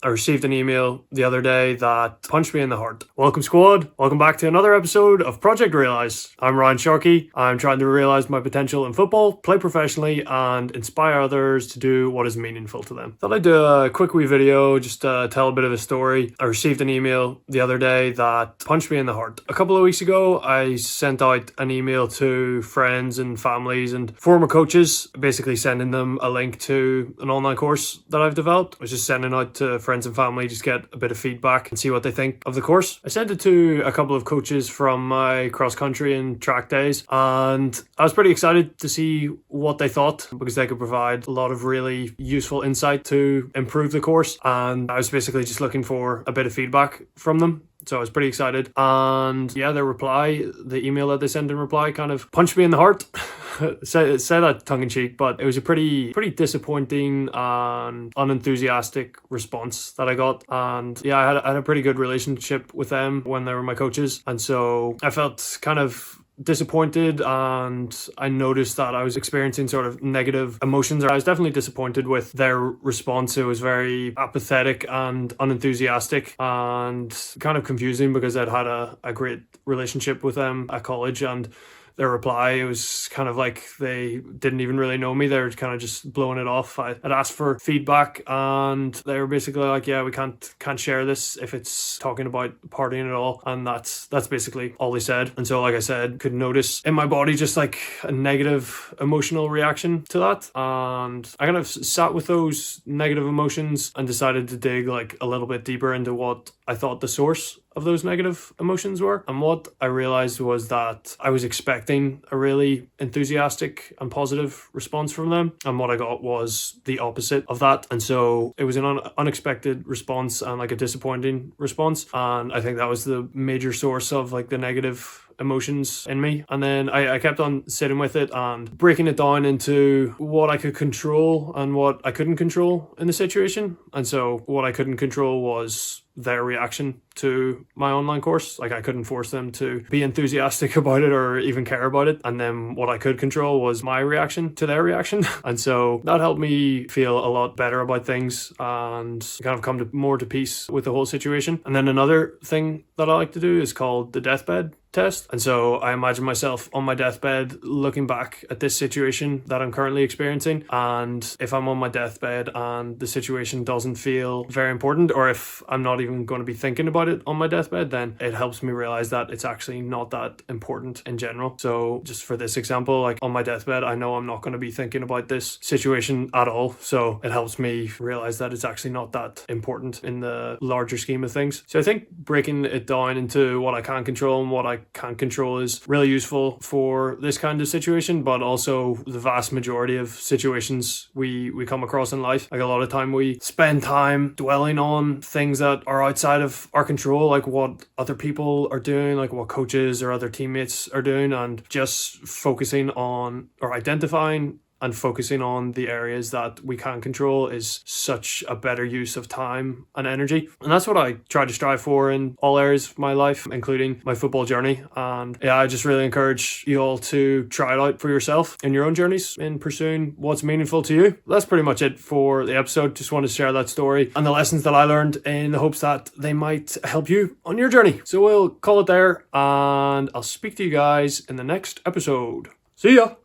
I received an email the other day that punched me in the heart. Welcome squad, welcome back to another episode of Project Realise. I'm Ryan Sharkey. I'm trying to realise my potential in football, play professionally and inspire others to do what is meaningful to them. Thought I'd do a quick wee video just to tell a bit of a story. I received an email the other day that punched me in the heart. A couple of weeks ago I sent out an email to friends and families and former coaches, basically sending them a link to an online course that I've developed. I was just sending out to friends and family, just get a bit of feedback and see what they think of the course. I sent it to a couple of coaches from my cross country and track days, and I was pretty excited to see what they thought because they could provide a lot of really useful insight to improve the course, and I was basically just looking for a bit of feedback from them. So I was pretty excited, and yeah, their reply, the email that they sent in reply, kind of punched me in the heart. Say that tongue-in-cheek, but it was a pretty disappointing and unenthusiastic response that I got. And yeah, I had a pretty good relationship with them when they were my coaches, and so I felt kind of disappointed, and I noticed that I was experiencing sort of negative emotions. I was definitely disappointed with their response. It was very apathetic and unenthusiastic and kind of confusing because I'd had a great relationship with them at college, and their reply, it was kind of like they didn't even really know me. They were kind of just blowing it off. I had asked for feedback and they were basically like, yeah, we can't share this if it's talking about partying at all. And that's basically all they said. And so, like I said, could notice in my body just like a negative emotional reaction to that. And I kind of sat with those negative emotions and decided to dig like a little bit deeper into what I thought the source of those negative emotions were. And what I realized was that I was expecting a really enthusiastic and positive response from them, and what I got was the opposite of that. And so it was an unexpected response and like a disappointing response, and I think that was the major source of like the negative emotions in me. And then I kept on sitting with it and breaking it down into what I could control and what I couldn't control in the situation. And so what I couldn't control was their reaction to my online course. Like, I couldn't force them to be enthusiastic about it or even care about it. And then what I could control was my reaction to their reaction. And so that helped me feel a lot better about things and kind of come to more to peace with the whole situation. And then another thing that I like to do is called the Deathbed Test. And so I imagine myself on my deathbed looking back at this situation that I'm currently experiencing, and if I'm on my deathbed and the situation doesn't feel very important, or if I'm not even going to be thinking about it on my deathbed, then it helps me realize that it's actually not that important in general. So just for this example, like on my deathbed, I know I'm not going to be thinking about this situation at all, so it helps me realize that it's actually not that important in the larger scheme of things. So I think breaking it down into what I can control and what I can't control is really useful for this kind of situation, but also the vast majority of situations we come across in life. Like, a lot of time we spend time dwelling on things that are outside of our control, like what other people are doing, like what coaches or other teammates are doing, and just focusing on or identifying and focusing on the areas that we can control is such a better use of time and energy. And that's what I try to strive for in all areas of my life, including my football journey. And yeah, I just really encourage you all to try it out for yourself in your own journeys in pursuing what's meaningful to you. That's pretty much it for the episode. Just wanted to share that story and the lessons that I learned in the hopes that they might help you on your journey. So we'll call it there, and I'll speak to you guys in the next episode. See ya!